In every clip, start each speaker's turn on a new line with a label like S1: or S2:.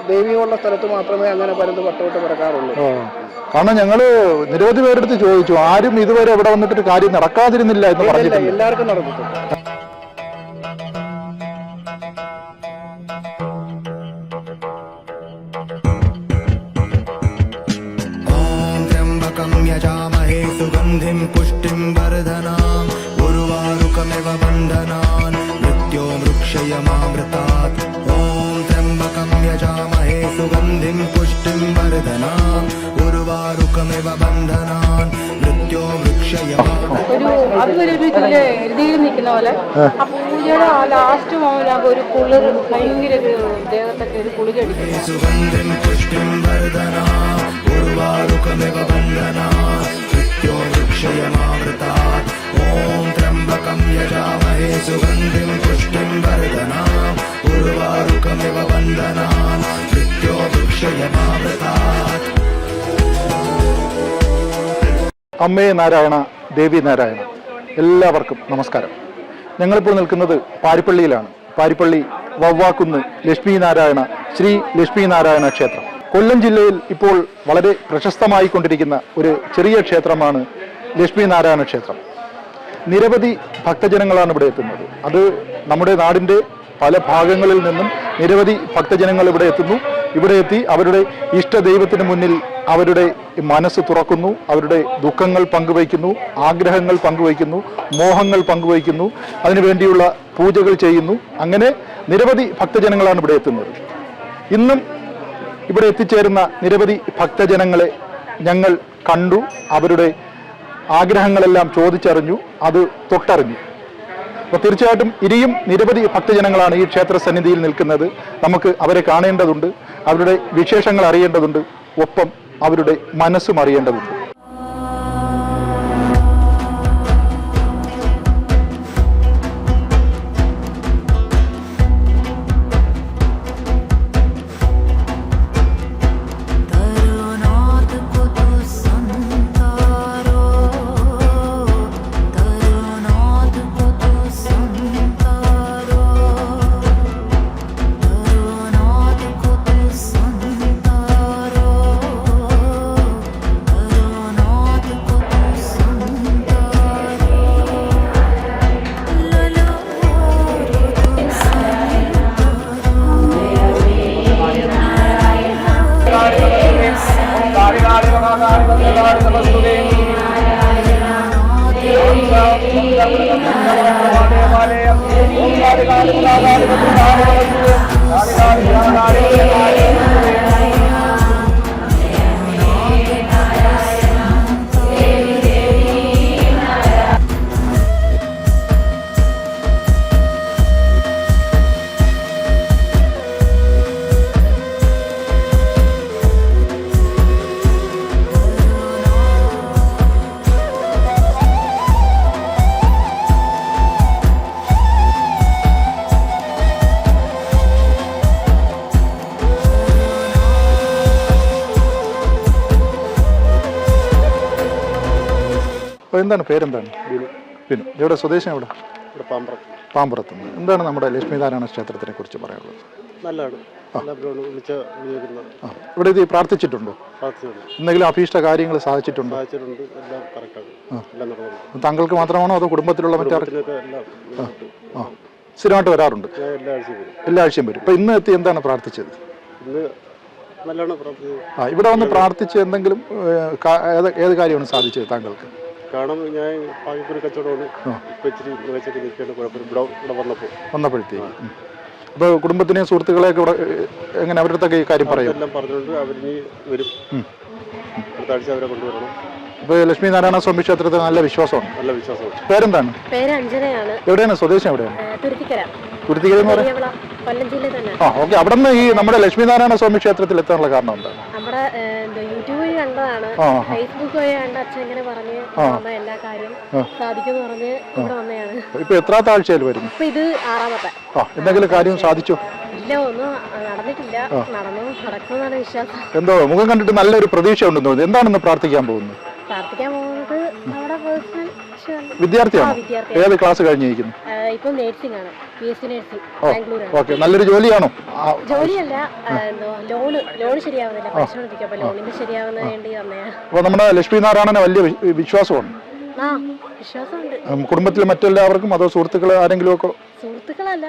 S1: ദൈവികമുള്ള സ്ഥലത്ത് മാത്രമേ അങ്ങനെ പരുന്ത് വട്ടമിട്ട് പറക്കാറുള്ളൂ.
S2: കാരണം ഞങ്ങള് നിരവധി പേരെടുത്ത് ചോദിച്ചു, ആരും ഇതുവരെ ഇവിടെ വന്നിട്ടൊരു കാര്യം നടക്കാതിരുന്നില്ല എന്ന് പറഞ്ഞിട്ടില്ല.
S1: എല്ലാവർക്കും നടന്നിട്ടുണ്ട്.
S3: यजामहे सुगन्धिं पुष्टिं वर्धनाम् उर्वारुकमिव बन्धनान् मृत्यो मृक्षयमामृतात् ॐ त्र्यम्बकं यजामहे सुगन्धिं पुष्टिं वर्धनाम् उर्वारुकमिव बन्धनान् मृत्यो मृक्षयमामृतात्.
S4: അതുവരെ എഴുതിയിൽ നിൽക്കുന്ന പോലെ ആ പൂജയുടെ ആ ലാസ്റ്റ് മോമിലാകുമ്പോൾ ഒരു കുളിർ, ഭയങ്കര ദേഹത്തൊക്കെ ഒരു കുളിരടിക്കും.
S3: सुगन्धिं पुष्टिं वर्धनाम् उर्वारुकमिव बन्धनात् मृत्यो मृक्षयमामृतात् ॐ त्र्यम्बकं यजामहे सुगन्धिं पुष्टिं वर्धनाम् उर्वारुकमिव बन्धनात् मृत्यो मृक्षयमामृतात्.
S2: അമ്മേ നാരായണ, ദേവി നാരായണ, എല്ലാവർക്കും നമസ്കാരം. ഞങ്ങളിപ്പോൾ നിൽക്കുന്നത് പാരിപ്പള്ളിയിലാണ്. പാരിപ്പള്ളി വവ്വാക്കുന്ന് ലക്ഷ്മി നാരായണ ശ്രീ ലക്ഷ്മി നാരായണ ക്ഷേത്രം. കൊല്ലം ജില്ലയിൽ ഇപ്പോൾ വളരെ പ്രശസ്തമായി കൊണ്ടിരിക്കുന്ന ഒരു ചെറിയ ക്ഷേത്രമാണ് ലക്ഷ്മി നാരായണ ക്ഷേത്രം. നിരവധി ഭക്തജനങ്ങളാണ് ഇവിടെ എത്തുന്നത്. അത് നമ്മുടെ നാടിൻ്റെ പല ഭാഗങ്ങളിൽ നിന്നും നിരവധി ഭക്തജനങ്ങൾ ഇവിടെ എത്തുന്നു. ഇവിടെ എത്തി അവരുടെ ഇഷ്ടദൈവത്തിന് മുന്നിൽ അവരുടെ മനസ്സ് തുറക്കുന്നു, അവരുടെ ദുഃഖങ്ങൾ പങ്കുവയ്ക്കുന്നു, ആഗ്രഹങ്ങൾ പങ്കുവയ്ക്കുന്നു, മോഹങ്ങൾ പങ്കുവയ്ക്കുന്നു, അതിനുവേണ്ടിയുള്ള പൂജകൾ ചെയ്യുന്നു. അങ്ങനെ നിരവധി ഭക്തജനങ്ങളാണ് ഇവിടെ എത്തുന്നത്. ഇന്നും ഇവിടെ എത്തിച്ചേരുന്ന നിരവധി ഭക്തജനങ്ങളെ ഞങ്ങൾ കണ്ടു. അവരുടെ ആഗ്രഹങ്ങളെല്ലാം ചോദിച്ചറിഞ്ഞു, അത് തൊട്ടറിഞ്ഞു. അപ്പോൾ തീർച്ചയായിട്ടും ഇനിയും നിരവധി ഭക്തജനങ്ങളാണ് ഈ ക്ഷേത്ര സന്നിധിയിൽ നിൽക്കുന്നത്. നമുക്ക് അവരെ കാണേണ്ടതുണ്ട്, അവരുടെ വിശേഷങ്ങൾ അറിയേണ്ടതുണ്ട്, ഒപ്പം അവരുടെ മനസ്സും അറിയേണ്ടതുണ്ട്. എന്താണ് പേരെന്താണ്? ബിനു. ഇവിടെ സ്വദേശം എവിടെ? പാമ്പുറത്ത്. എന്താണ് നമ്മുടെ ലക്ഷ്മി നാരായണ ക്ഷേത്രത്തിനെ കുറിച്ച് പറയാനുള്ളത്?
S5: നല്ലതാണ്.
S2: ഇവിടെ ഇത് പ്രാർത്ഥിച്ചിട്ടുണ്ടോ? എന്തെങ്കിലും അഭീഷ്ട കാര്യങ്ങൾ സാധിച്ചിട്ടുണ്ടോ? താങ്കൾക്ക് മാത്രമാണോ അതോ കുടുംബത്തിലുള്ള മറ്റാർക്കും? സ്ഥിരമായിട്ട് വരാറുണ്ട്? എല്ലാ ആഴ്ചയും വരും. ഇപ്പൊ ഇന്ന് എത്തി എന്താണ് പ്രാർത്ഥിച്ചത്? ഇവിടെ വന്ന് പ്രാർത്ഥിച്ച് എന്തെങ്കിലും ഏത് കാര്യമാണ് സാധിച്ചത് താങ്കൾക്ക്?
S5: കാരണം ഞാൻ
S2: വന്നപ്പോഴത്തേക്ക് അപ്പോൾ കുടുംബത്തിനെയും സുഹൃത്തുക്കളെയൊക്കെ ഇവിടെ എങ്ങനെ അവരുടെ അടുത്തൊക്കെ ഈ കാര്യം പറയും?
S5: എല്ലാം പറഞ്ഞുകൊണ്ട് അവരിനി വരും. അടുത്ത ആഴ്ച അവരെ കൊണ്ടുവരണം.
S2: അപ്പോൾ ലക്ഷ്മി നാരായണ സ്വാമി ക്ഷേത്രത്തിൽ നല്ല വിശ്വാസമാണ്.
S5: നല്ല വിശ്വാസമാണ്.
S2: പേരെന്താണ്?
S4: പേര് അഞ്ജനയാണ്.
S2: എവിടെയാണ് സ്വദേശം? എവിടെയാണ്?
S4: തുരുത്തിക്കര.
S2: തുരുത്തിക്കര എന്ന് പറയാം.
S4: കൊല്ലം ജില്ലയിൽ തന്നെ.
S2: ഓക്കെ. അവിടെ നിന്ന് ഈ നമ്മുടെ ലക്ഷ്മി നാരായണ സ്വാമി ക്ഷേത്രത്തിൽ എത്താനുള്ള കാരണം എന്താണ്?
S4: നമ്മുടെ യൂട്യൂബ് വഴി കണ്ടതാണ്, ഫേസ്ബുക്ക് വഴി കണ്ട അച്ഛൻ ഇങ്ങനെ പറഞ്ഞ് എല്ലാ കാര്യം സാധിക്കുമെന്ന് പറഞ്ഞ് ഇവിടെ വന്നതാണ്.
S2: ഇപ്പൊ എത്രാമത്തെ ആഴ്ചയിൽ വരുന്നു?
S4: ഇപ്പൊ ഇത് 6ാമത്തെ.
S2: എന്തെങ്കിലും കാര്യം സാധിച്ചോ?
S4: ഇല്ല, ഒന്നും നടന്നിട്ടില്ല. നടക്കുമെന്നാണ് വിശ്വാസം.
S2: എന്തോ മുഖം കണ്ടിട്ട് നല്ലൊരു പ്രതീക്ഷ ഉണ്ടെന്ന് തോന്നുന്നു. എന്താണെന്ന് പ്രാർത്ഥിക്കാൻ
S4: പോകുന്നത്? പ്രാർത്ഥിക്കാൻ പോകുന്നത് നമ്മുടെ പേഴ്സണൽ
S2: വിദ്യാർത്ഥിയാണ്. ഏത് ക്ലാസ് കഴിഞ്ഞിരിക്കുന്നു?
S4: ഇപ്പം നേഴ്സിംഗ് ആണ്, PSC നേഴ്സിംഗ് ബാംഗ്ലൂരാണ്.
S2: ഓക്കെ, നല്ലൊരു ജോലിയാണോ?
S4: ജോലിയല്ല, ലോണ് ശരിയാവുന്നില്ല, പരിശോധിക്കും. അപ്പൊ ലോണിന്റെ ശരിയാവുന്നതിന് വേണ്ടി വന്നയാ.
S2: അപ്പോൾ നമ്മുടെ ലക്ഷ്മി നാരായണനെ വലിയ വിശ്വാസമാണ്.
S4: ആ, വിശ്വാസമുണ്ട്.
S2: കുടുംബത്തിൽ മറ്റെല്ലാവർക്കും അതോ സുഹൃത്തുക്കൾ ആരെങ്കിലും ഒക്കെ?
S4: സുഹൃത്തുക്കളല്ല,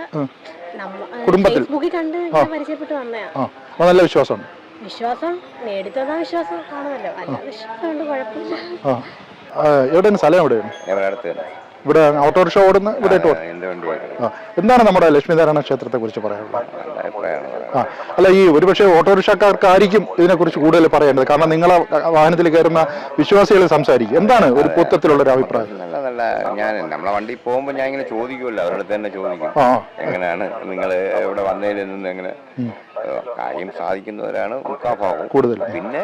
S2: കുടുംബത്തിൽ
S4: ഫേസ്ബുക്കിൽ കണ്ട് പരിചയപ്പെട്ട് വന്നയാ.
S2: നല്ല വിശ്വാസമാണ്.
S4: വിശ്വാസം നേടിത്തന്ന വിശ്വാസം കാണുമല്ലോ, അല്ല വിശ്വാസം കൊണ്ട് കുഴപ്പമില്ല.
S2: എവിടെയാണ് സ്ഥലം? എവിടെയാണ്? ഇവിടെ ഓട്ടോറിക്ഷ ഓടുന്ന ഇവിടെ എന്താണ് നമ്മുടെ ലക്ഷ്മീനാരായണ ക്ഷേത്രത്തെ കുറിച്ച് പറയാനുള്ളത്? അല്ല, ഈ ഒരുപക്ഷെ ഓട്ടോറിക്ഷക്കാർക്കായിരിക്കും ഇതിനെക്കുറിച്ച് കൂടുതൽ പറയേണ്ടത്, കാരണം നിങ്ങളെ വാഹനത്തിൽ കയറുന്ന വിശ്വാസികൾ സംസാരിക്കും. എന്താണ് ഒരു പൊത്തത്തിലുള്ള ഒരു അഭിപ്രായം?
S6: നല്ല ഞാൻ നമ്മളെ വണ്ടി പോകുമ്പോൾ ഞാൻ ഇങ്ങനെ ചോദിക്കുമല്ലോ, അവരുടെ തന്നെ ചോദിക്കും എങ്ങനെയാണ് നിങ്ങൾ ഇവിടെ വന്നതിൽ നിന്ന് എങ്ങനെ കാര്യം സാധിക്കുന്നവരാണ് മുക്കാഭാവം കൂടുതൽ. പിന്നെ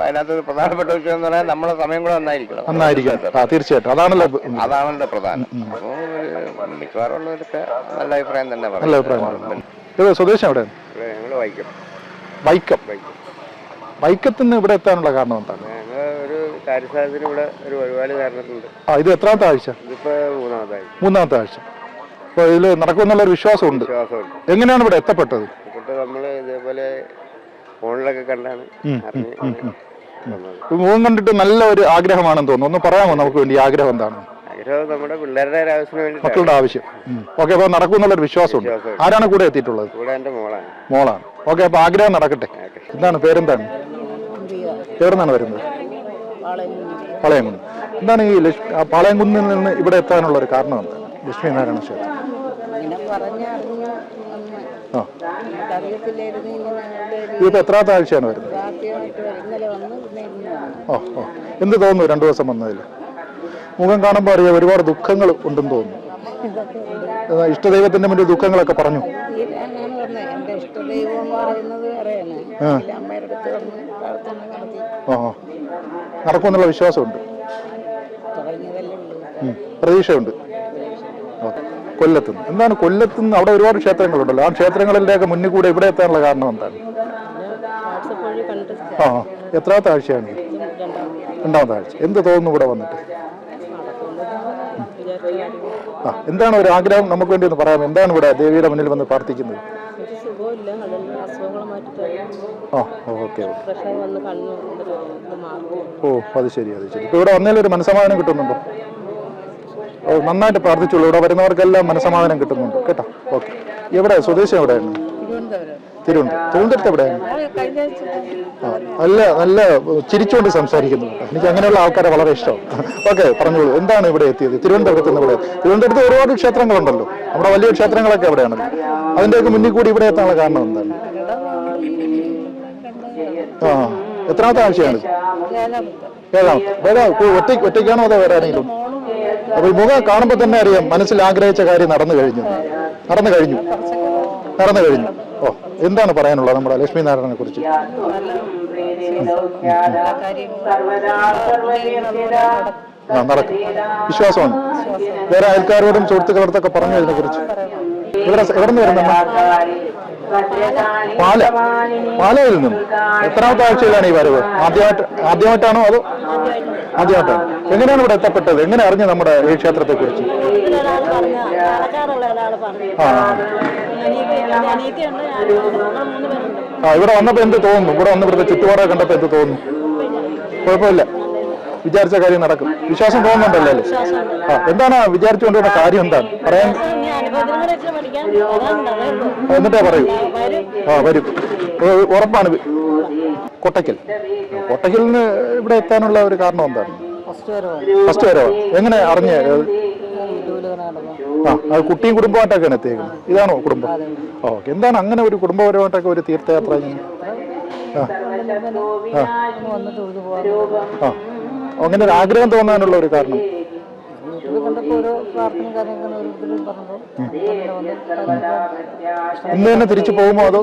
S6: അതിനകത്ത് പ്രധാനപ്പെട്ട വിഷയം എന്ന് പറഞ്ഞാൽ നമ്മളെ സമയം കൂടെ നന്നായിരിക്കണം.
S2: തീർച്ചയായിട്ടും
S6: അതാണല്ലോ പ്രധാനം. അപ്പോൾ മിക്കവാറുള്ളവരൊക്കെ നല്ല അഭിപ്രായം തന്നെ പറയും.
S2: നല്ല അഭിപ്രായം. സ്വദേശം എവിടെയാണ്?
S6: ഞങ്ങൾ
S2: വൈക്കം. വൈക്കത്തിന് ഇവിടെ എത്താനുള്ള കാരണം എന്താണ്?
S6: ഒരു കാര്യസാധ്യത്തിന് ഇവിടെ ഒരു പരിപാടി നേരിട്ടുണ്ട്.
S2: ഇത് എത്രാമത്തെ ആഴ്ച?
S6: ഇതിപ്പോ
S2: മൂന്നാമത്തെ ആഴ്ച. അപ്പോൾ ഇതിൽ നടക്കുമെന്നുള്ളൊരു വിശ്വാസമുണ്ട്. എങ്ങനെയാണ് ഇവിടെ എത്തപ്പെട്ടത്?
S6: നമ്മള് ഇതേപോലെ ഫോണിലൊക്കെ കണ്ടാണ്
S2: മുഖം കണ്ടിട്ട് നല്ല ഒരു ആഗ്രഹമാണെന്ന് തോന്നുന്നു. ഒന്ന് പറയാമോ നമുക്ക് വേണ്ടി? ആഗ്രഹം എന്താണ്?
S6: ആഗ്രഹം നമ്മുടെ പിള്ളേരുടെ ആവശ്യത്തിന് വേണ്ടി,
S2: മക്കളുടെ ആവശ്യം. ഓക്കെ, അപ്പോൾ നടക്കുമെന്നുള്ളൊരു വിശ്വാസമുണ്ട്. ആരാണ് കൂടെ എത്തിയിട്ടുള്ളത്?
S6: കൂടെ എന്റെ
S2: മോളാണ്. ഓക്കെ, അപ്പോൾ ആഗ്രഹം നടക്കട്ടെ. എന്താണ് പേരെന്താണ്? പേരെന്നാണ് വരുന്നത്? പാളയംകുന്ന്. എന്താണ് ഈ പാളയംകുന്നിൽ നിന്ന് ഇവിടെ എത്താനുള്ള ഒരു കാരണം എന്താണ്? ലക്ഷ്മി നാരായണ ക്ഷേത്രം. ഇതിപ്പോ എത്രാമത്തെ ആഴ്ചയാണ് വരുന്നത്? എന്ത് തോന്നുന്നു 2 ദിവസം വന്നതിൽ? മുഖം കാണുമ്പോൾ അറിയാം ഒരുപാട് ദുഃഖങ്ങൾ ഉണ്ടെന്ന് തോന്നുന്നു. ഇഷ്ടദൈവത്തിന്റെ മുന്നിൽ ദുഃഖങ്ങളൊക്കെ പറഞ്ഞു. നടക്കുമെന്നുള്ള വിശ്വാസമുണ്ട്, പ്രതീക്ഷയുണ്ട്. കൊല്ലത്തുനിന്ന്. എന്താണ് കൊല്ലത്തുനിന്ന്? അവിടെ ഒരുപാട് ക്ഷേത്രങ്ങളുണ്ടല്ലോ, ആ ക്ഷേത്രങ്ങളിലേക്ക് മുന്നിൽ കൂടെ ഇവിടെ എത്താനുള്ള കാരണം എന്താണ്? എത്രാമത്തെ ആഴ്ചയാണ്? 2ാമത്തെ ആഴ്ച. എന്ത് തോന്നുന്നു ഇവിടെ വന്നിട്ട്? എന്താണ് ഒരു ആഗ്രഹം നമുക്ക് വേണ്ടി ഒന്ന് പറയാം? എന്താണ് ഇവിടെ ദേവിയുടെ മുന്നിൽ വന്ന് പ്രാർത്ഥിക്കുന്നത്? ഓക്കെ. അത് ശരി. ഇപ്പൊ ഇവിടെ വന്നതിൽ ഒരു മനസ്സമാധാനം കിട്ടുന്നുണ്ടോ? നന്നായിട്ട് പ്രാർത്ഥിച്ചുള്ളൂ. ഇവിടെ വരുന്നവർക്കെല്ലാം മനസ്സമാധാനം കിട്ടുന്നുണ്ട് കേട്ടോ. ഓക്കെ. എവിടെ സ്വദേശം എവിടെയാണ്? തിരുവനന്തപുരത്ത് എവിടെയാണ്? നല്ല ചിരിച്ചുകൊണ്ട് സംസാരിക്കുന്നു. എനിക്ക് അങ്ങനെയുള്ള ആൾക്കാരെ വളരെ ഇഷ്ടമാണ്. ഓക്കെ, പറഞ്ഞോളൂ. എന്താണ് ഇവിടെ എത്തിയത്? തിരുവനന്തപുരത്ത് നിന്ന് ഇവിടെ. തിരുവനന്തപുരത്ത് ഒരുപാട് ക്ഷേത്രങ്ങളുണ്ടല്ലോ, നമ്മുടെ വലിയ ക്ഷേത്രങ്ങളൊക്കെ എവിടെയാണല്ലോ. അതിന്റെയൊക്കെ മുന്നിൽ കൂടി ഇവിടെ എത്താനുള്ള കാരണം എന്താണ്? എത്രാമത്തെ ആഴ്ചയാണ്? 7ാമത്തെ. ഒറ്റയ്ക്കാണോ അതോ വേറെ ആരെങ്കിലും? അപ്പൊ ഈ മുഖം കാണുമ്പോൾ തന്നെ അറിയാം മനസ്സിൽ ആഗ്രഹിച്ച കാര്യം നടന്നു കഴിഞ്ഞു. എന്താണ് പറയാനുള്ളത് നമ്മുടെ ലക്ഷ്മി നാരായണനെ കുറിച്ച്? നടക്കും, വിശ്വാസമാണ്. വേറെ അയൽക്കാരോടും സുഹൃത്തുക്കളടുത്തൊക്കെ പറഞ്ഞു ഇതിനെ കുറിച്ച്. എവിടെ നിന്ന് വരുന്ന? പാലയിൽ നിന്നും. എത്രാമത്തെ ആഴ്ചയിലാണ് ഈ വരവ്? ആദ്യമായിട്ടാണോ അതോ? ആദ്യമായിട്ടാണ്. എങ്ങനെയാണ് ഇവിടെ എത്തപ്പെട്ടത്? എങ്ങനെ അറിഞ്ഞു നമ്മുടെ ഈ ക്ഷേത്രത്തെ കുറിച്ച്? ഇവിടെ വന്നപ്പോ എന്ത് തോന്നുന്നു? ഇവിടെ വന്ന് ഇവിടുത്തെ ചുറ്റുപാടൊക്കെ കണ്ടപ്പോ എന്ത് തോന്നുന്നു? കുഴപ്പമില്ല, വിചാരിച്ച കാര്യം നടക്കും. വിശ്വാസം തോന്നുന്നുണ്ടല്ലോ അല്ലേ? എന്താണ് വിചാരിച്ചുകൊണ്ടിരുന്ന കാര്യം? എന്താണ് പറയാൻ? എന്നിട്ടേ പറയൂ. വരും, ഉറപ്പാണ്. കൊട്ടക്കൽ നിന്ന് ഇവിടെ എത്താനുള്ള ഒരു കാരണം എന്താണ്? ഫസ്റ്റ് വരവാണ്. എങ്ങനെ അറിഞ്ഞ? അത് കുട്ടിയും കുടുംബമായിട്ടൊക്കെയാണ് എത്തിയേക്കുന്നത്. ഇതാണോ കുടുംബം? ഓക്കെ. എന്താണ് അങ്ങനെ ഒരു കുടുംബപരമായിട്ടൊക്കെ ഒരു തീർത്ഥയാത്ര? അങ്ങനെ ഒരു ആഗ്രഹം തോന്നാനുള്ള ഒരു കാരണം? ഇന്ന് തന്നെ തിരിച്ചു പോകുമോ അതോ?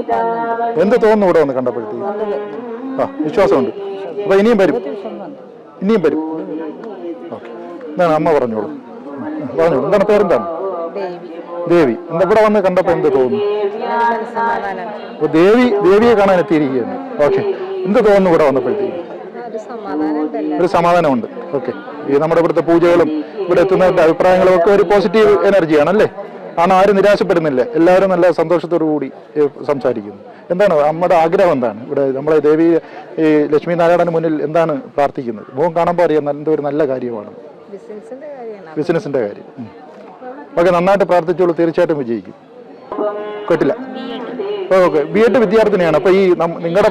S2: എന്ത് തോന്നുന്നു ഇവിടെ വന്ന് കണ്ടപ്പോഴത്തേക്ക്? വിശ്വാസമുണ്ട്. അപ്പൊ ഇനിയും വരും. ഓക്കെ. എന്താണ് അമ്മ പറഞ്ഞോളൂ. എന്താണ് പേരെന്താണ്? ദേവി. ഇവിടെ വന്ന് കണ്ടപ്പോ എന്ത് തോന്നുന്നു? അപ്പൊ ദേവിയെ കാണാൻ എത്തിയിരിക്കുകയാണ്. ഓക്കെ. എന്ത് തോന്നുന്നു ഇവിടെ വന്നപ്പോഴത്തേക്ക്? ഒരു സമാധാനമുണ്ട്. ഓക്കെ. ഈ നമ്മുടെ ഇവിടുത്തെ പൂജകളും ഇവിടെ എത്തുന്നവരുടെ അഭിപ്രായങ്ങളും ഒക്കെ ഒരു പോസിറ്റീവ് എനർജിയാണല്ലേ? ആണ്, ആരും നിരാശപ്പെടുന്നില്ല, എല്ലാവരും നല്ല സന്തോഷത്തോടു കൂടി സംസാരിക്കുന്നു. എന്താണ് നമ്മുടെ ആഗ്രഹം? എന്താണ് ഇവിടെ നമ്മളെ ദേവി ഈ ലക്ഷ്മി നാരായണന് മുന്നിൽ എന്താണ് പ്രാർത്ഥിക്കുന്നത്? മുഖം കാണുമ്പോൾ അറിയാം എന്തോ ഒരു നല്ല കാര്യമാണ്, ബിസിനസിന്റെ കാര്യം. ഓക്കെ, നന്നായിട്ട് പ്രാർത്ഥിച്ചോളൂ, തീർച്ചയായിട്ടും വിജയിക്കും. കേട്ടില്ല? ഓക്കെ, ബി.എഡ് വിദ്യാർത്ഥിനിയാണ്. അപ്പൊ ഈ നിങ്ങളുടെ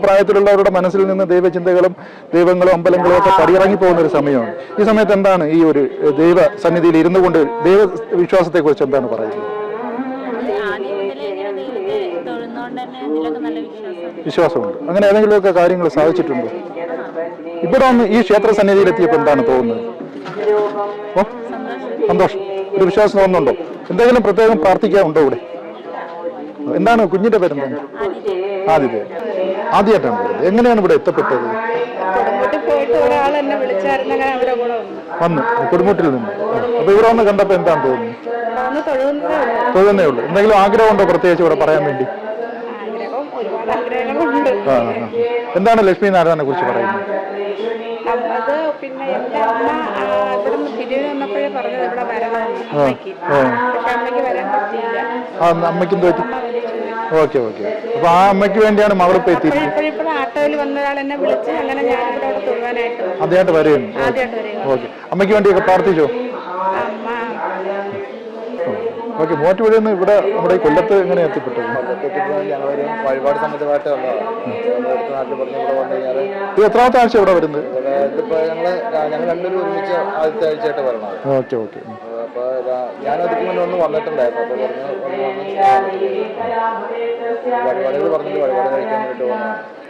S2: പ്രായത്തിലുള്ളവരുടെ മനസ്സിൽ നിന്ന് ദൈവചിന്തകളും ദൈവങ്ങളും അമ്പലങ്ങളും ഒക്കെ പടിയിറങ്ങി പോകുന്ന ഒരു സമയമാണ്. ഈ സമയത്ത് എന്താണ് ഈ ഒരു ദൈവ സന്നിധിയിൽ ഇരുന്നു കൊണ്ട് ദൈവവിശ്വാസത്തെ കുറിച്ച് എന്താണ് പറയുന്നത്? വിശ്വാസമുണ്ട്. അങ്ങനെ ഏതെങ്കിലുമൊക്കെ കാര്യങ്ങൾ സാധിച്ചിട്ടുണ്ടോ? ഇവിടെ വന്ന് ഈ ക്ഷേത്ര സന്നിധിയിൽ എത്തിയപ്പോൾ എന്താണ് തോന്നുന്നത്? ഓ, സന്തോഷം. ഒരു വിശ്വാസം തോന്നുന്നുണ്ടോ? എന്തെങ്കിലും പ്രത്യേകം പ്രാർത്ഥിക്കാനുണ്ടോ ഇവിടെ? എന്താണ് കുഞ്ഞിന്റെ പേരെന്താണ്? ആദ്യത്തെ ആദ്യമായിട്ടാണ് വരുന്നത്. എങ്ങനെയാണ് ഇവിടെ എത്തപ്പെട്ടത്? വന്ന് കൊടുമുട്ടിൽ നിന്ന്. അപ്പൊ ഇവിടെ വന്ന് കണ്ടപ്പോ എന്താണ് തോന്നുന്നു? തൊഴുന്നേ ഉള്ളൂ. എന്തെങ്കിലും ആഗ്രഹമുണ്ടോ പ്രത്യേകിച്ച് ഇവിടെ പറയാൻ വേണ്ടി? എന്താണ് ലക്ഷ്മി നാരായണനെ കുറിച്ച് പറയുന്നത്?
S7: അത് പിന്നെ എന്റെ അമ്മ ഇവിടുന്ന് പിരിവ് വന്നപ്പോഴേ പറഞ്ഞത് ഇവിടെ വരണമെന്ന് അമ്മയ്ക്ക്. പക്ഷെ അമ്മയ്ക്ക് വരാൻ പറ്റിയില്ല.
S2: അമ്മയ്ക്കും തോറ്റി. Okay okay. അപ്പൊ ആ അമ്മയ്ക്ക് വേണ്ടിയാണ് മകളിപ്പോ എത്തിയിരിക്കുന്നത്.
S7: ഇപ്പോഴും ആട്ടോയിൽ വന്ന ഒരാൾ എന്നെ വിളിച്ച് അങ്ങനെ ഞാനിവിടെ തൊഴുവാനായിട്ട്
S2: ആദ്യമായിട്ട് വരികയാണ്. ഓക്കെ, അമ്മയ്ക്ക് വേണ്ടിയൊക്കെ പ്രാർത്ഥിച്ചോ? ഓക്കെ, മൂവാറ്റുപുഴയിൽ നിന്ന് ഇവിടെ നമ്മുടെ കൊല്ലത്ത് എങ്ങനെ എത്തിപ്പെട്ടത്?
S5: ഞങ്ങളൊരു വഴിപാട് സംബന്ധമായിട്ട് വന്നതാണ്. നാട്ടിൽ പറഞ്ഞ് ഇവിടെ വന്നു കഴിഞ്ഞാൽ
S2: ഇത് എത്രാമത്തെ ആഴ്ച ഇവിടെ വരുന്നത്?
S5: ഇതിപ്പോ ഞങ്ങൾ രണ്ടുപേരും ഒരുമിച്ച് ആദ്യത്തെ ആഴ്ചയായിട്ട് വരണം.
S2: Okay okay.
S5: അപ്പൊ ഞാൻ അതിന് മുന്നേ ഒന്ന് വന്നിട്ടുണ്ടായിരുന്നു. അപ്പൊ വഴിപാടുകൾ പറഞ്ഞിട്ട് വഴിപാട് കഴിക്കാൻ വേണ്ടിട്ട്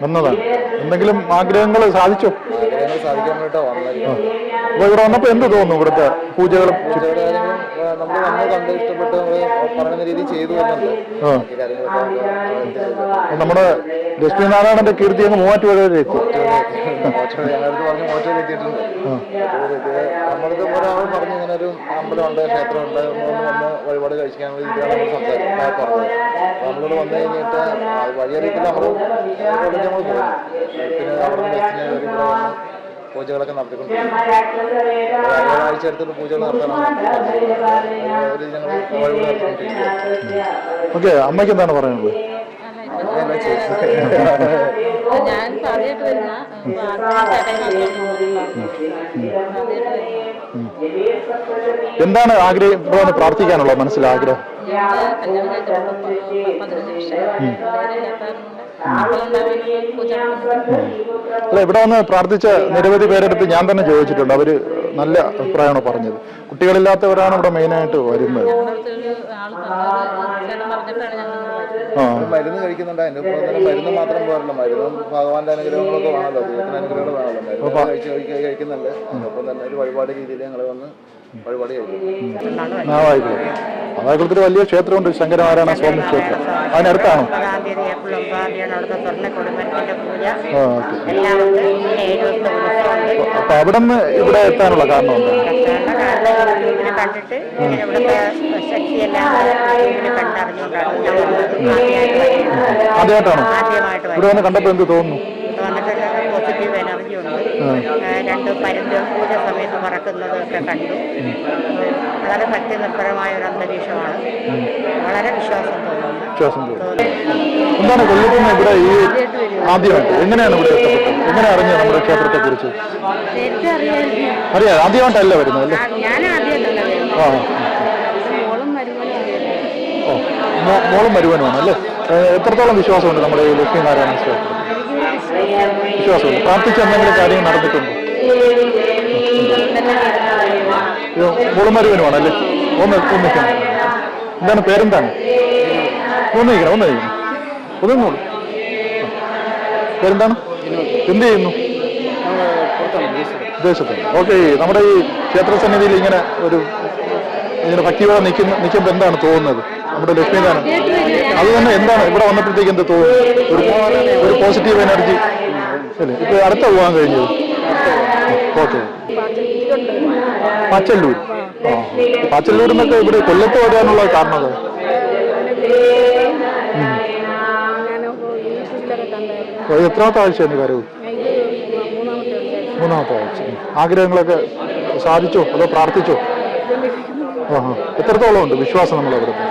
S2: വന്നതാണ്. എന്തെങ്കിലും ആഗ്രഹങ്ങൾ സാധിച്ചോ?
S5: ആഗ്രഹങ്ങൾ സാധിക്കാൻ വേണ്ടിട്ടോ വന്നിരിക്കും.
S2: അപ്പൊ ഇവിടെ വന്നപ്പോ എന്ത് തോന്നുന്നു? ഇവിടുത്തെ പൂജകളും
S5: നമ്മൾ വന്ന് കണ്ട് ഇഷ്ടപ്പെട്ട് പറയുന്ന രീതിയിൽ ചെയ്തു വരുന്നുണ്ട്.
S2: നമ്മുടെ ലക്ഷ്മി നാരായണന്റെ കീർത്തി അങ്ങ് മൂവാറ്റുപുഴയിൽ എത്തി.
S5: ഞങ്ങളടുത്ത് പറഞ്ഞ് മോറ്റയിൽ എത്തിയിട്ടുണ്ട്. നമ്മളിത് ഒരാൾ പറഞ്ഞു ഇങ്ങനെ ഒരു അമ്പലമുണ്ട്, ക്ഷേത്രമുണ്ട്, ഒന്ന് വന്ന് വഴിപാട് കഴിക്കാൻ വേണ്ടി ഇതാണ് നമ്മൾ പറഞ്ഞത്. നമ്മളിവിടെ വന്നു കഴിഞ്ഞിട്ട് വഴിയറിയിട്ടില്ല നമ്മൾ നമ്മൾ പോകും. പിന്നെ അവിടെ ബസ്സിന് കയറി ഇവിടെ വന്ന് പൂജകളൊക്കെ നടത്തിക്കൊണ്ടിരിക്കും. ആഴ്ച എടുത്തിട്ട് പൂജകൾ നടത്താനാണ് ഞങ്ങൾ വഴിപാട് നടത്തിക്കൊണ്ടിരിക്കുക.
S2: ഓക്കെ, അമ്മയ്ക്ക് എന്താണ് പറയുന്നത്?
S4: ഞാൻ ആദ്യമായിട്ട് വരുന്ന
S2: എന്താണ് ആഗ്രഹം പ്രാർത്ഥിക്കാനുള്ള മനസ്സിൽ ആഗ്രഹം? അല്ല, ഇവിടെ വന്ന് പ്രാർത്ഥിച്ച നിരവധി പേരെടുത്ത് ഞാൻ തന്നെ ചോദിച്ചിട്ടുണ്ട്. അവര് നല്ല അഭിപ്രായമാണ് പറഞ്ഞത്. കുട്ടികളില്ലാത്തവരാണ് ഇവിടെ മെയിനായിട്ട് വരുന്നത്.
S5: മരുന്ന് കഴിക്കുന്നുണ്ട്. അതിന്റെ മരുന്ന് മാത്രം പോരല്ലോ, മരുന്നും ഭഗവാന്റെ അനുഗ്രഹങ്ങളൊക്കെ വേണമല്ലോ, ദൈവത്തിന്റെ അനുഗ്രഹങ്ങൾ വേണമല്ലോ. മരുന്ന് കഴിക്കുന്നുണ്ട്. അതിനൊപ്പം തന്നെ ഒരു വഴിപാട് രീതിയിൽ ഞങ്ങൾ വന്ന് വഴിപാട് കഴിക്കും.
S2: നാവായിക്കുളത്തിൽ വലിയ ക്ഷേത്രമുണ്ട്, ശങ്കരനാരായണ സ്വാമി ക്ഷേത്രം. അതിനടുത്താണോ? അപ്പൊ അവിടെ നിന്ന് ഇവിടെ എത്താനുള്ള കാരണം
S7: കണ്ടിട്ട് ഇവിടുത്തെ ശക്തിയെല്ലാം
S2: ആദ്യമായിട്ടാണോ? ഇവിടെ വന്ന് കണ്ടപ്പോ എന്ത് തോന്നുന്നു?
S7: വന്നിട്ട് പോസിറ്റീവ് എനർജി ഉണ്ട്. രണ്ട് പരുന്ത് പൂജ സമയത്ത് പറക്കുന്നതൊക്കെ കണ്ടു. വളരെ ഭക്തിനിർഭരമായ ഒരു അന്തരീക്ഷമാണ്. വളരെ വിശ്വാസം തോന്നുന്നു.
S2: എന്താണ് കൊല്ലത്ത് നിന്ന് ഇവിടെ ഈ ആദ്യമായിട്ട് എങ്ങനെയാണ് ഇവിടെ എത്തപ്പെട്ടത്? എങ്ങനെ അറിഞ്ഞത് നമ്മുടെ ക്ഷേത്രത്തെ കുറിച്ച്? അറിയാം, ആദ്യമായിട്ടല്ല വരുന്നത് അല്ലേ?
S7: ഞാൻ ആദ്യമായിട്ടല്ല വരുന്നത്.
S2: മോളും വരുവാനുമാണ് അല്ലേ? എത്രത്തോളം വിശ്വാസമുണ്ട് നമ്മുടെ ഈ ലക്ഷ്മി നാരായണ ക്ഷേത്രത്തിൽ? വിശ്വാസമുണ്ട്. പ്രാർത്ഥിച്ച എന്തെങ്കിലും കാര്യങ്ങൾ നടന്നിട്ടുണ്ടോ? മോളും വരുവാനുമാണ് അല്ലേ? ഒന്നിക്കണം. എന്താണ് പേരെന്താണ്? ഒന്നിക്കണം. ഒന്നോളൂ. പേരെന്താണ്? എന്ത് ചെയ്യുന്നു? വിദേശത്താണ്. ഓക്കെ, നമ്മുടെ ഈ ക്ഷേത്ര സന്നിധിയിൽ ഇങ്ങനെ ഭക്തിയോടെ നിൽക്കുമ്പോൾ എന്താണ് തോന്നുന്നത്? നമ്മുടെ ലക്ഷ്മി നാരായണൻ അത് തന്നെ എന്താണ് ഇവിടെ വന്നപ്പോഴത്തേക്ക് എന്ത് തോന്നുന്നു? ഒരു പോസിറ്റീവ് എനർജി അല്ലേ? ഇപ്പൊ അടുത്ത പോകാൻ കഴിഞ്ഞത്? ഓക്കെ, പാച്ചല്ലൂർ. പാച്ചല്ലൂരിൽ നിന്നൊക്കെ ഇവിടെ കൊല്ലത്ത് വരാനുള്ള കാരണം എത്രാമത്തെ ആഴ്ചയാണ് വരവ്? മൂന്നാമത്തെ ആഴ്ച. ആഗ്രഹങ്ങളൊക്കെ സാധിച്ചോ അതോ പ്രാർത്ഥിച്ചോ? എത്രത്തോളം ഉണ്ട് വിശ്വാസം നമ്മൾ അവിടുത്തെ?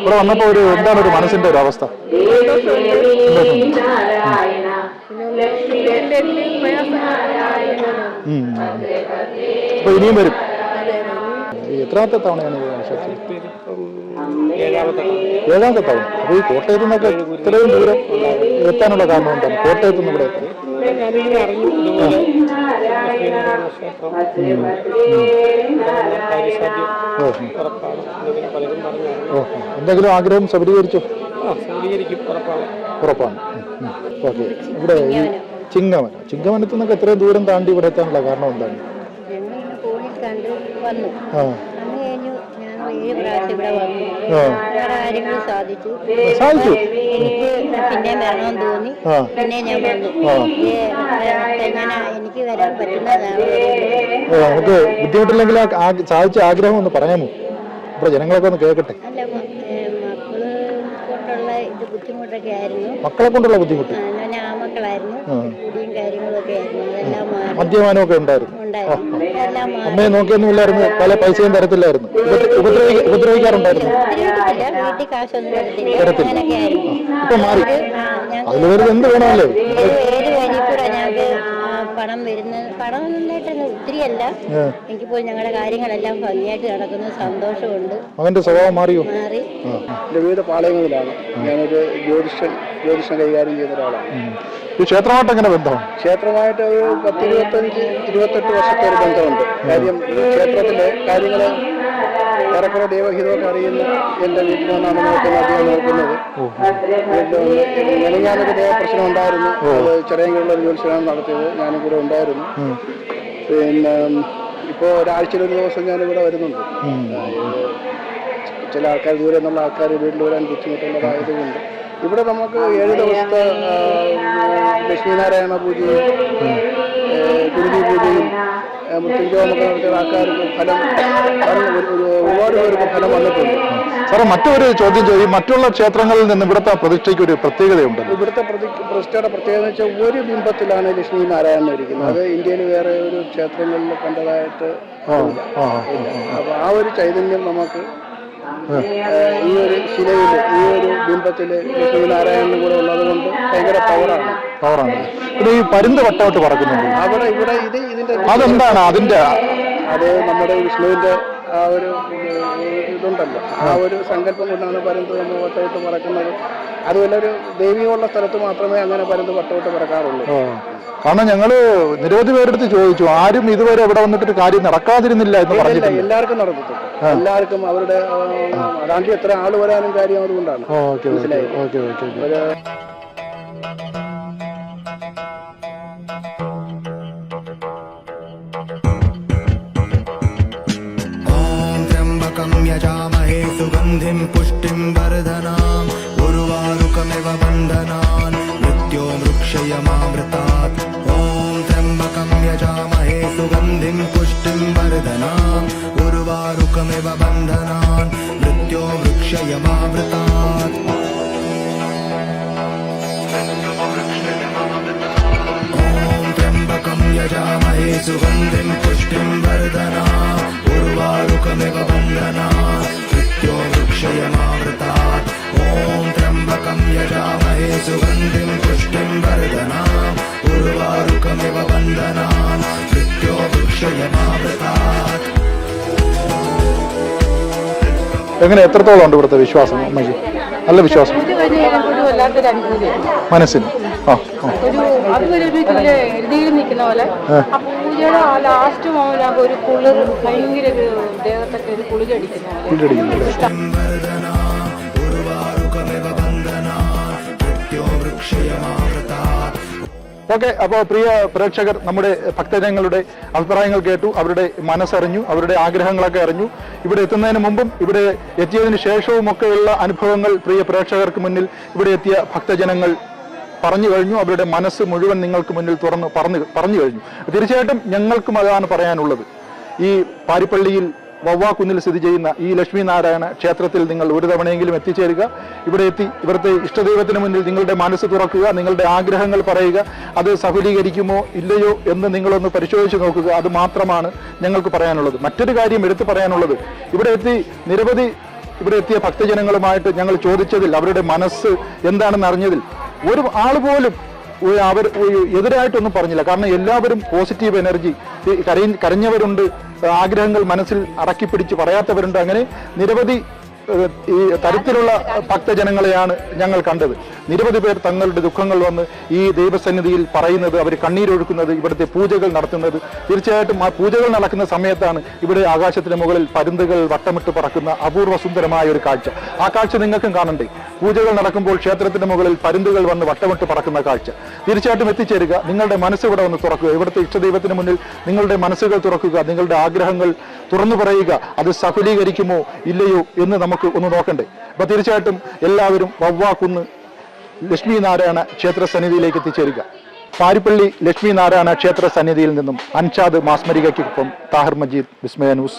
S2: ഇവിടെ വന്നപ്പോൾ എന്താണ് ഒരു മനസ്സിന്റെ ഒരു അവസ്ഥ? അപ്പൊ ഇനിയും വരും. എത്രാമത്തെ തവണയാണ് ഏഴാമത്തെ തവണ? അപ്പൊ ഈ കോട്ടയത്തു നിന്നൊക്കെ ഇത്രയും ദൂരം എത്താനുള്ള കാരണം എന്താണ്? കോട്ടയത്തു നിന്ന് ഇവിടെ എത്താൻ എന്തെങ്കിലും ആഗ്രഹം സബലീകരിച്ചോ? ഉറപ്പാണ്. ഓക്കെ. ഇവിടെ ഈ ചിങ്ങവനത്തിൽ നിന്നൊക്കെ എത്രയും ദൂരം താണ്ടി ഇവിടെ എത്താനുള്ള കാരണം എന്താണ്?
S4: സാധിച്ചു. എനിക്ക് പിന്നെ വരണമെന്ന് തോന്നി. പിന്നെ ഞാൻ വന്നു. എനിക്ക് വരാൻ പറ്റുന്നതാണ്.
S2: നമുക്ക് ബുദ്ധിമുട്ടില്ലെങ്കിൽ സാധിച്ച ആഗ്രഹം ഒന്ന് പറയാമോ? ഇവിടെ ജനങ്ങളൊക്കെ ഒന്ന് കേൾക്കട്ടെ. ബുദ്ധിമുട്ടൊക്കെ ആയിരുന്നു. മക്കളെ കൊണ്ടുള്ള ബുദ്ധിമുട്ട്? ആമക്കളായിരുന്നു, കുടിയും കാര്യങ്ങളൊക്കെ ആയിരുന്നു. അതെല്ലാം മദ്യപാനമൊക്കെ ഉണ്ടായിരുന്നു. അമ്മയെ നോക്കിയൊന്നുമില്ലായിരുന്നു, പല പൈസയും തരത്തില്ലായിരുന്നു, ഉപദ്രവിക്കാറുണ്ടായിരുന്നു. വീട്ടിൽ കാശൊന്നും തരത്തില്ല. ഇപ്പൊ മാറി. അതിൽ വരുന്നത് എന്ത് വേണമല്ലോ? ഏത് വഴി കൂടെ ഞങ്ങൾക്ക് പണം വരുന്നത്, പണം നന്നായിട്ടൊന്നും ഒത്തിരിയല്ല, എനിക്ക് പോയി ഞങ്ങളുടെ കാര്യങ്ങളെല്ലാം ഭംഗിയായിട്ട് നടക്കുന്നു. സന്തോഷമുണ്ട്. അവന്റെ സ്വഭാവം മാറിയോ? മാറി.
S1: എൻ്റെ വീട് പാളയങ്ങളിലാണ്. ഞാനൊരു ജ്യോതിഷം കൈകാര്യം ചെയ്യുന്ന ഒരാളാണ്.
S2: ഈ ക്ഷേത്രമായിട്ട് എങ്ങനെ ബന്ധമാണ്?
S1: ക്ഷേത്രമായിട്ട് ഒരു 10-28 വർഷത്തെ ഒരു ബന്ധമുണ്ട്. കാര്യം ക്ഷേത്രത്തിലെ കാര്യങ്ങൾ ഏറെക്കുറെ ദൈവഹിതമൊക്കെ അറിയുന്ന എൻ്റെ വീട്ടിൽ നിന്നാണ് അദ്ദേഹം നോക്കുന്നത്. ഞാനൊരു ദേവപ്രശ്നം ഉണ്ടായിരുന്നു. അത് ചെറിയുള്ള ഒരു ജ്യോതിഷമാണ് നടത്തിയത്. ഞാനും കൂടെ ഉണ്ടായിരുന്നു. പിന്നെ ഇപ്പോൾ ഒരാഴ്ചയിലൊരു ദിവസം ഞാനിവിടെ വരുന്നുണ്ട്. ചില ആൾക്കാർ ദൂരെ നിന്നുള്ള ആൾക്കാർ വീട്ടിൽ വരാൻ ബുദ്ധിമുട്ടുള്ളതായതുകൊണ്ട് ഇവിടെ നമുക്ക് 7 ദിവസത്തെ ലക്ഷ്മീനാരായണ പൂജയും ഗുരുതി പൂജയും മൃത്യുഞ്ജയമൊക്കെ നടത്തിയ ആൾക്കാർക്ക് ഒരുപാട് പേർക്ക് ഫലം വന്നിട്ടുണ്ട്.
S2: സാറേ, മറ്റൊരു ചോദ്യം ചോദിക്കും. മറ്റുള്ള ക്ഷേത്രങ്ങളിൽ നിന്ന് ഇവിടുത്തെ പ്രതിഷ്ഠയ്ക്ക് ഒരു പ്രത്യേകതയുണ്ട്.
S1: ഇവിടുത്തെ പ്രതിഷ്ഠയുടെ പ്രത്യേകത എന്ന് വെച്ചാൽ ഒരു ബിംബത്തിലാണ് ലക്ഷ്മി നാരായണൻ ഇരിക്കുന്നത്. അത് ഇന്ത്യയിൽ വേറെ ഒരു ക്ഷേത്രങ്ങളിൽ കണ്ടതായിട്ട് അപ്പൊ ആ ഒരു ചൈതന്യം നമുക്ക് ഈ ഒരു ശിലയിൽ, ഈ ഒരു ബിംബത്തിൽ ലക്ഷ്മീനാരായണനും കൂടെ ഉള്ളത് കൊണ്ട് ഭയങ്കര പവറാണ്.
S2: പിന്നെ ഈ പരുന്ത് വട്ടോട്ട് പറക്കുന്നുണ്ട്
S1: ഇവിടെ ഇതിന്റെ
S2: അതെന്താണ്?
S1: അത് നമ്മുടെ വിഷ്ണുവിന്റെ ആ ഒരു ഇതുണ്ടല്ലോ, ആ ഒരു സങ്കല്പം കൊണ്ടാണ് പരുന്ത് നമ്മൾ വട്ടോട്ട് പറക്കുന്നത്. അതുപോലെ ഒരു ദൈവികമുള്ള സ്ഥലത്ത് മാത്രമേ അങ്ങനെ പരുന്ത് വട്ടോട്ട് പറക്കാറുള്ളൂ.
S2: കാരണം ഞങ്ങള് നിരവധി പേരെടുത്ത് ചോദിച്ചു, ആരും ഇതുവരെ ഇവിടെ വന്നിട്ട് കാര്യം നടക്കാതിരുന്നില്ല എന്ന് പറഞ്ഞില്ല.
S1: എല്ലാവർക്കും നടന്നിട്ടുണ്ട്. എല്ലാവർക്കും അവരുടെ അതാണ്ട് എത്ര ആള് വരാനും കാര്യം അതുകൊണ്ടാണ്. മനസ്സിലായി.
S3: यजामहे सुगन्धिं पुष्टिं वर्धनाम् उर्वारुकमिव बन्धनान् मृत्यो वृक्षयमामृतात् ॐ त्र्यम्बकं यजामहे सुगन्धिं पुष्टिं वर्धनाम् उर्वारुकमिव बन्धनान् मृत्यो वृक्षयमामृतात् ॐ त्र्यम्बकं यजामहे सुगन्धिं पुष्टिं वर्धनाम् उर्वारुकमिव बन्धनात् मृत्यो वृक्षयमामृतात् ॐ त्र्यम्बकं यजामहे सुगन्धिं पुष्टिं वर्धनात् उर्वारुकमिव बन्धनात् मृत्यो वृक्षयमामृतात्.
S2: എങ്ങനെ, എത്രത്തോളം ഉണ്ട് ഇവിടുത്തെ വിശ്വാസം? അമ്മയ്ക്ക് നല്ല വിശ്വാസം മനസ്സിന്.
S8: അതുപോലെ ഒരു എഴുതിയിൽ നിൽക്കുന്ന പോലെ ആ പൂജയുടെ ലാസ്റ്റ് മോഹനാകും ഒരു കുളിർ, ഭയങ്കര ഒരു ദേഹത്തൊക്കെ ഒരു കുളിരടിക്കുന്ന
S2: ഓക്കെ. അപ്പോൾ പ്രിയ പ്രേക്ഷകർ, നമ്മുടെ ഭക്തജനങ്ങളുടെ അഭിപ്രായങ്ങൾ കേട്ടു, അവരുടെ മനസ്സറിഞ്ഞു, അവരുടെ ആഗ്രഹങ്ങളൊക്കെ അറിഞ്ഞു. ഇവിടെ എത്തുന്നതിന് മുമ്പും ഇവിടെ എത്തിയതിനു ശേഷവും ഒക്കെയുള്ള അനുഭവങ്ങൾ പ്രിയ പ്രേക്ഷകർക്ക് മുന്നിൽ ഇവിടെ എത്തിയ ഭക്തജനങ്ങൾ പറഞ്ഞു കഴിഞ്ഞു. അവരുടെ മനസ്സ് മുഴുവൻ നിങ്ങൾക്ക് മുന്നിൽ പറഞ്ഞു കഴിഞ്ഞു. തീർച്ചയായിട്ടും ഞങ്ങൾക്കും അതാണ് പറയാനുള്ളത്. ഈ പാരിപ്പള്ളിയിൽ വവ്വാക്കുന്നിൽ സ്ഥിതി ചെയ്യുന്ന ഈ ലക്ഷ്മി നാരായണ ക്ഷേത്രത്തിൽ നിങ്ങൾ ഒരു തവണയെങ്കിലും എത്തിച്ചേരുക. ഇവിടെ എത്തി ഇവിടുത്തെ ഇഷ്ടദൈവത്തിന് മുന്നിൽ നിങ്ങളുടെ മനസ്സ് തുറക്കുക, നിങ്ങളുടെ ആഗ്രഹങ്ങൾ പറയുക. അത് സഫലീകരിക്കുമോ ഇല്ലയോ എന്ന് നിങ്ങളൊന്ന് പരിശോധിച്ച് നോക്കുക. അത് മാത്രമാണ് ഞങ്ങൾക്ക് പറയാനുള്ളത്. മറ്റൊരു കാര്യം എടുത്തു പറയാനുള്ളത്, ഇവിടെ എത്തിയ ഭക്തജനങ്ങളുമായിട്ട് ഞങ്ങൾ ചോദിച്ചതിൽ അവരുടെ മനസ്സ് എന്താണെന്ന് അറിഞ്ഞതിൽ ഒരു ആൾ പോലും അവർ എതിരായിട്ടൊന്നും പറഞ്ഞില്ല. കാരണം എല്ലാവരും പോസിറ്റീവ് എനർജി, കരഞ്ഞവരുണ്ട്, ആഗ്രഹങ്ങൾ മനസ്സിൽ അടക്കിപ്പിടിച്ച് പറയാത്തവരുണ്ട്. അങ്ങനെ നിരവധി ഈ തരത്തിലുള്ള ഭക്തജനങ്ങളെയാണ് ഞങ്ങൾ കണ്ടത്. നിരവധി പേർ തങ്ങളുടെ ദുഃഖങ്ങൾ വന്ന് ഈ ദൈവസന്നിധിയിൽ പറയുന്നത്, അവർ കണ്ണീരൊഴുക്കുന്നത്, ഇവിടുത്തെ പൂജകൾ നടത്തുന്നത്. തീർച്ചയായിട്ടും ആ പൂജകൾ നടക്കുന്ന സമയത്താണ് ഇവിടെ ആകാശത്തിന് മുകളിൽ പരുന്തുകൾ വട്ടമിട്ട് പറക്കുന്ന അപൂർവ സുന്ദരമായ ഒരു കാഴ്ച. ആ കാഴ്ച നിങ്ങൾക്കും കാണണ്ടേ? പൂജകൾ നടക്കുമ്പോൾ ക്ഷേത്രത്തിന് മുകളിൽ പരുന്തുകൾ വന്ന് വട്ടമിട്ട് പറക്കുന്ന കാഴ്ച. തീർച്ചയായിട്ടും എത്തിച്ചേരുക. നിങ്ങളുടെ മനസ്സ് ഇവിടെ വന്ന് തുറക്കുക. ഇവിടുത്തെ ഇഷ്ടദൈവത്തിന് മുന്നിൽ നിങ്ങളുടെ മനസ്സുകൾ തുറക്കുക. നിങ്ങളുടെ ആഗ്രഹങ്ങൾ തുറന്നു പറയുക. അത് സഫലീകരിക്കുമോ ഇല്ലയോ എന്ന് നമുക്ക് ഒന്ന് നോക്കണ്ടേ? അപ്പൊ തീർച്ചയായിട്ടും എല്ലാവരും വവ്വാക്കുന്ന് ലക്ഷ്മി നാരായണ ക്ഷേത്ര സന്നിധിയിലേക്ക് എത്തിച്ചേരുക. പാരിപ്പള്ളി ലക്ഷ്മി നാരായണ ക്ഷേത്ര സന്നിധിയിൽ നിന്നും അൻഷാദ് മാസ്മരികയ്ക്കൊപ്പം താഹിർ മജീദ്, വിസ്മയ ന്യൂസ്.